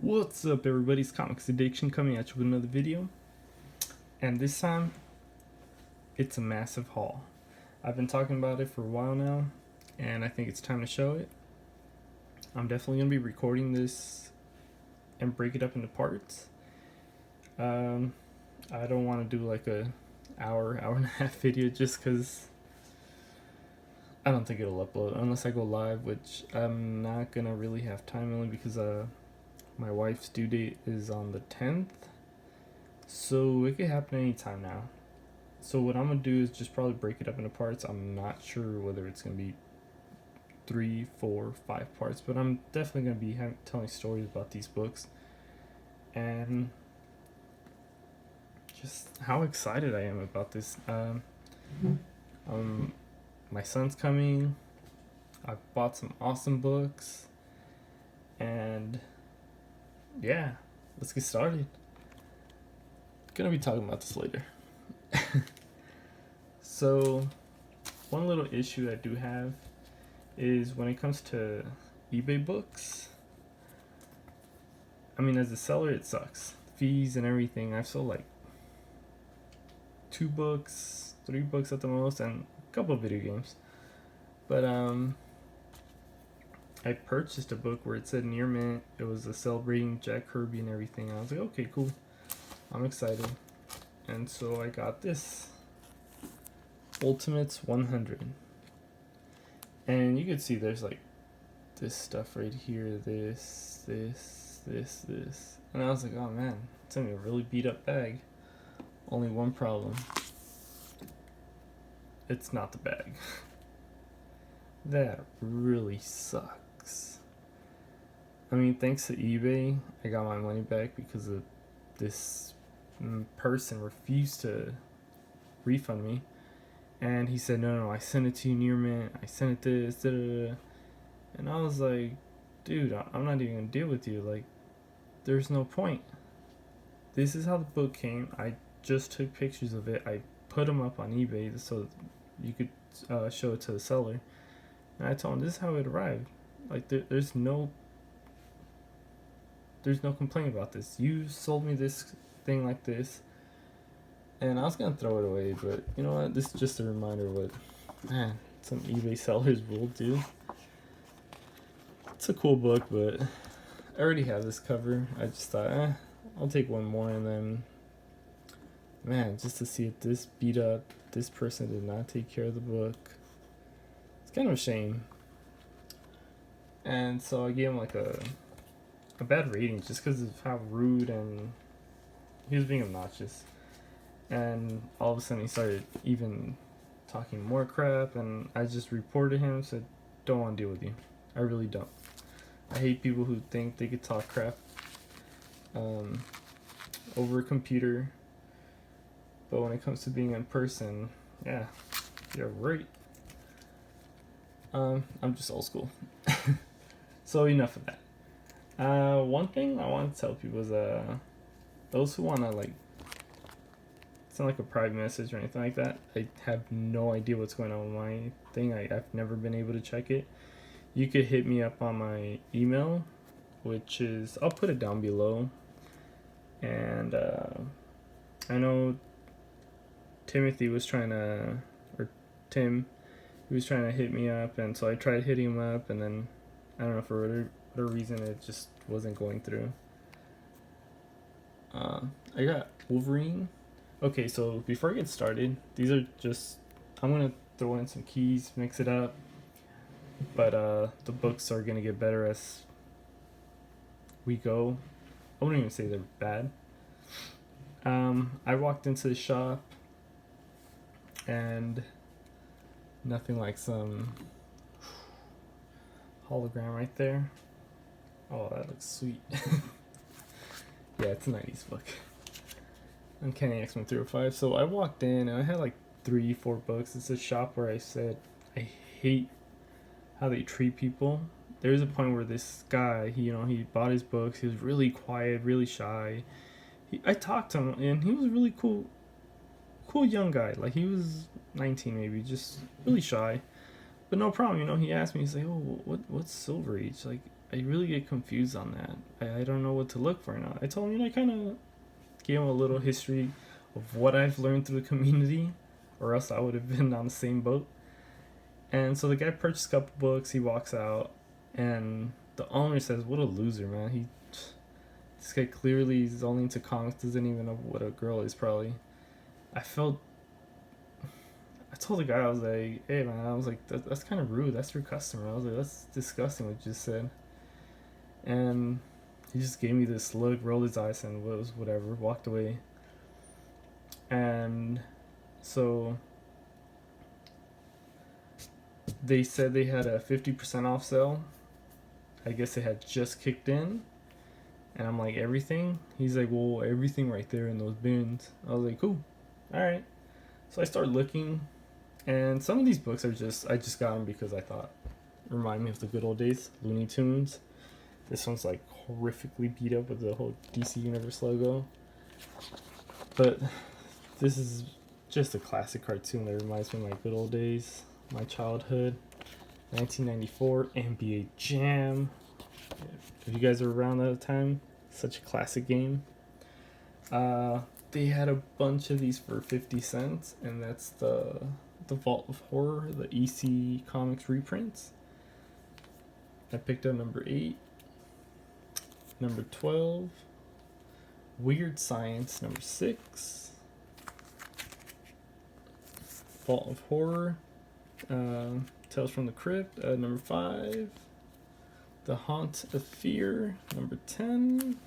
What's up, everybody's Comics Addiction coming at you with another video, and this time it's a massive haul. I've been talking about it for a while now, and I think it's time to show it. I'm definitely going to be recording this and break it up into parts. I don't want to do like a hour and a half video just because I don't think it'll upload unless I go live, which I'm not going to really have time, only because my wife's due date is on the 10th, so it could happen anytime now. So what I'm going to do is just probably break it up into parts. I'm not sure whether it's going to be 3, 4, 5 parts, but I'm definitely going to be telling stories about these books. And just how excited I am about this. My son's coming. I've bought some awesome books. And yeah, let's get started. Gonna be talking about this later. So, one little issue I do have is when it comes to eBay books. I mean, as a seller, it sucks. Fees and everything. I've sold like 2 books, 3 books at the most, and a couple of video games. But I purchased a book where it said near mint. It was celebrating Jack Kirby and everything. I was like, okay, cool. I'm excited. And so I got this. Ultimates 100. And you can see there's like this stuff right here. This. And I was like, oh man, it's gonna be a really beat up bag. Only one problem. It's not the bag. That really sucks. I mean, thanks to eBay, I got my money back because of this person refused to refund me. And he said, no, I sent it to you near mint. I sent it this, da da da. And I was like, dude, I'm not even going to deal with you. Like, there's no point. This is how the book came. I just took pictures of it. I put them up on eBay so you could show it to the seller. And I told him this is how it arrived. Like there's no complaint about this. You sold me this thing like this, and I was gonna throw it away, but you know what? This is just a reminder of what some eBay sellers will do. It's a cool book, but I already have this cover. I just thought, I'll take one more, and then man, just to see it this beat up. This person did not take care of the book. It's kind of a shame. And so I gave him like a bad rating just because of how rude and he was being obnoxious. And all of a sudden he started even talking more crap, and I just reported him, said, don't want to deal with you. I really don't. I hate people who think they could talk crap over a computer, but when it comes to being in person, yeah, you're right. I'm just old school. So enough of that. One thing I want to tell people is those who want to like send like a private message or anything like that, I have no idea what's going on with my thing. I've never been able to check it. You could hit me up on my email, which is, I'll put it down below. And I know Timothy was trying to, or Tim, he was trying to hit me up, and so I tried hitting him up, and then I don't know, for whatever reason it just wasn't going through. I got Wolverine. Okay, so before I get started, these are just, I'm gonna throw in some keys, mix it up, but the books are gonna get better as we go. I wouldn't even say they're bad. I walked into the shop and nothing like some hologram right there. Oh, that looks sweet. Yeah, it's a 90s book. Uncanny XMen 305. So I walked in and I had like 3, 4 books. It's a shop where I said I hate how they treat people. There's a point where this guy, he bought his books. He was really quiet, really shy. I talked to him, and he was a really cool young guy. Like, he was 19 maybe, just really shy. But no problem, he asked me, he's like, oh, what's Silver Age? Like, I really get confused on that. I don't know what to look for now. I told him, I kind of gave him a little history of what I've learned through the community, or else I would have been on the same boat. And so the guy purchased a couple books. He walks out, and the owner says, "What a loser, man! This guy clearly is only into comics. Doesn't even know what a girl is. Probably." I told the guy, I was like, "Hey, man," I was like, "That's kind of rude. That's your customer." I was like, "That's disgusting what you just said." And he just gave me this look, rolled his eyes, and was whatever, walked away. And so they said they had a 50% off sale. I guess it had just kicked in. And I'm like, everything? He's like, well, everything right there in those bins. I was like, cool. All right. So I started looking. And some of these books are I just got them because I thought, remind me of the good old days. Looney Tunes. This one's like horrifically beat up with the whole DC Universe logo. But this is just a classic cartoon that reminds me of my good old days, my childhood. 1994 NBA Jam. If you guys are around that time, such a classic game. They had a bunch of these for 50 cents, and that's the Vault of Horror, the EC Comics reprints. I picked up number 8, number 12, Weird Science, number 6, Vault of Horror, Tales from the Crypt, number 5, The Haunt of Fear, number 10,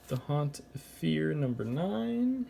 The Haunt of Fear, number 9,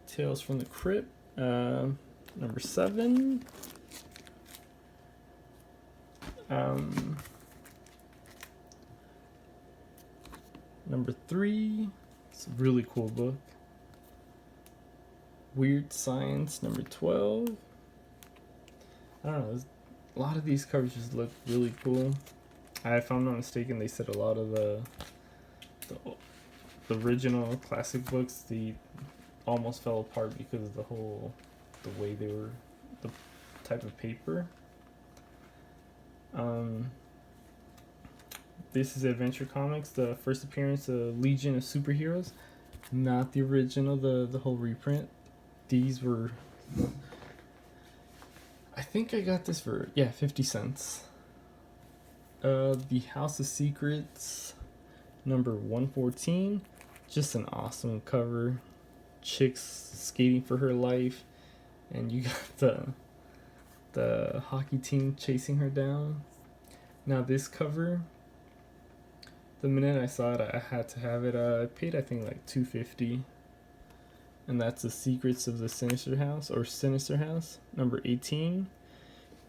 Tales from the Crypt, number 7, number 3, it's a really cool book, Weird Science, number 12. I don't know, a lot of these covers just look really cool. If I'm not mistaken, they said a lot of the original classic books, they almost fell apart because of the way they were, the type of paper. This is Adventure Comics, the first appearance of Legion of Superheroes, not the original, the whole reprint. These were, I think I got this for 50 cents. The House of Secrets, number 114, just an awesome cover. Chicks skating for her life, and you got the hockey team chasing her down. Now this cover, the minute I saw it, I had to have it. I paid, I think, like $2.50, and that's The Secrets of the Sinister House, or Sinister House, number 18.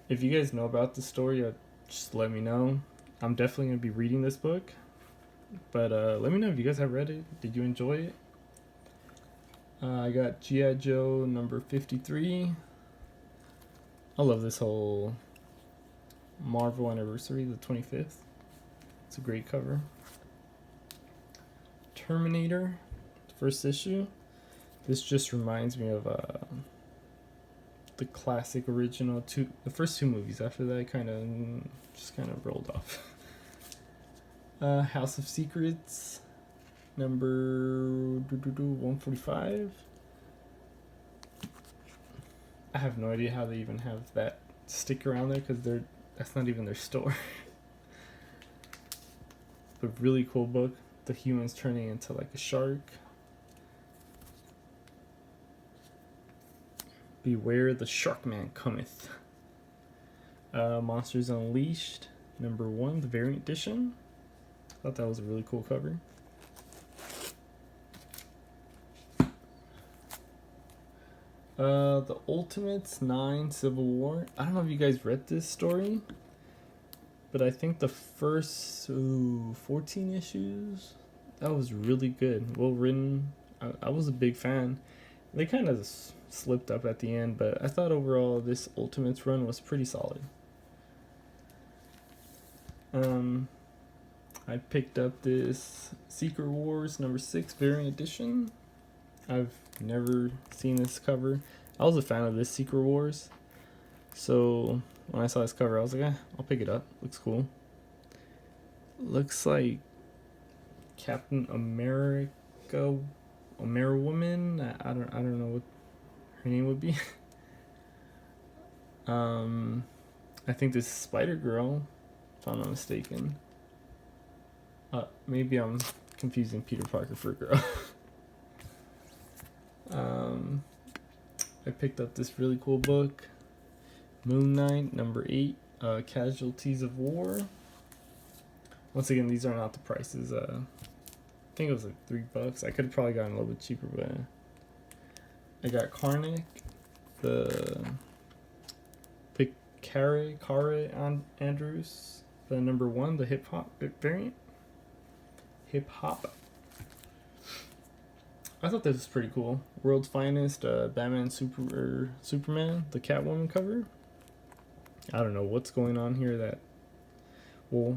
If you guys know about the story, just let me know. I'm definitely gonna be reading this book, but let me know if you guys have read it. Did you enjoy it? I got G.I. Joe number 53. I love this whole Marvel anniversary, the 25th. It's a great cover. Terminator, first issue. This just reminds me of the classic original the first 2 movies. After that, I kind of rolled off. House of Secrets, number 145. I have no idea how they even have that sticker around there, because that's not even their store. But really cool book. The humans turning into like a shark. Beware the Sharkman cometh. Monsters Unleashed, number 1, the variant edition. Thought that was a really cool cover. The Ultimates 9 Civil War. I don't know if you guys read this story, but I think the first 14 issues, that was really good. Well written. I was a big fan. They kind of slipped up at the end, but I thought overall this Ultimates run was pretty solid. I picked up this Secret Wars number 6 variant edition. I've never seen this cover. I was a fan of this Secret Wars, so When I saw this cover, I was like, I'll pick it up. Looks cool. Looks like Captain America, Woman. I don't know what her name would be. I think this is Spider Girl, if I'm not mistaken. Maybe I'm confusing Peter Parker for a girl. I picked up this really cool book, Moon Knight, number 8, Casualties of War. Once again, these are not the prices. I think it was like $3. I could have probably gotten a little bit cheaper, but I got Karnak, the Kara Andrews, the number 1, the hip hop variant. Hip hop. I thought this was pretty cool. World's Finest, Batman Superman, the Catwoman cover. I don't know what's going on here.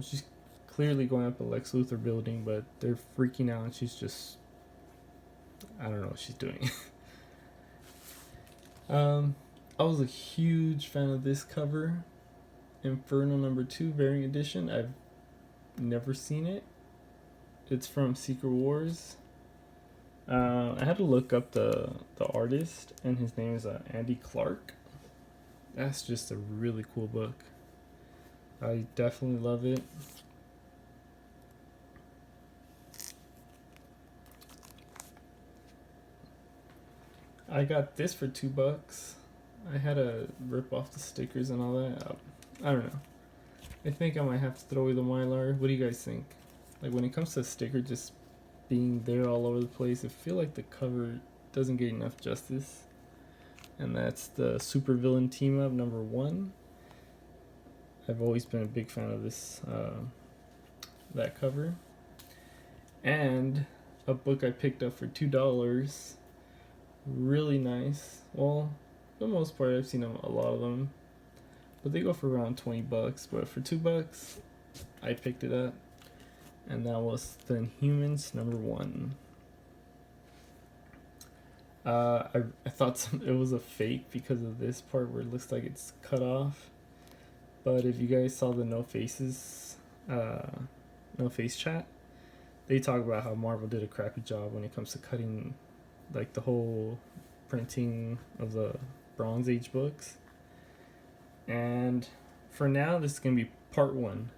She's clearly going up a Lex Luthor building, but they're freaking out and she's just, I don't know what she's doing. I was a huge fan of this cover. Inferno number 2 variant edition. I've never seen it. It's from Secret Wars. I had to look up the artist, and his name is Andy Clark. That's just a really cool book. I definitely love it. I got this for $2. I had to rip off the stickers and all that. I don't know. I think I might have to throw away the Mylar. What do you guys think? Like, when it comes to a sticker just being there all over the place, I feel like the cover doesn't get enough justice. And that's the Supervillain Team Up number 1. I've always been a big fan of this, that cover. And a book I picked up for $2. Really nice. Well, for the most part, I've seen a lot of them, but they go for around $20. But for $2, I picked it up, and that was the Inhumans number 1. I thought it was a fake because of this part where it looks like it's cut off. But if you guys saw the No Face chat, they talk about how Marvel did a crappy job when it comes to cutting, like, the whole printing of the Bronze Age books. And for now, this is going to be part 1.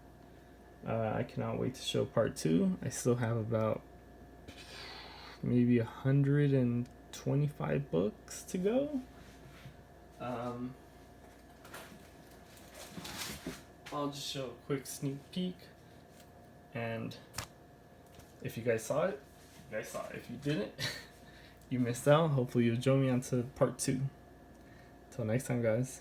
I cannot wait to show part 2. I still have about maybe 125 books to go. I'll just show a quick sneak peek, and if you guys saw it, you guys saw it. If you didn't, you missed out. Hopefully you'll join me on to part 2. Till next time, guys.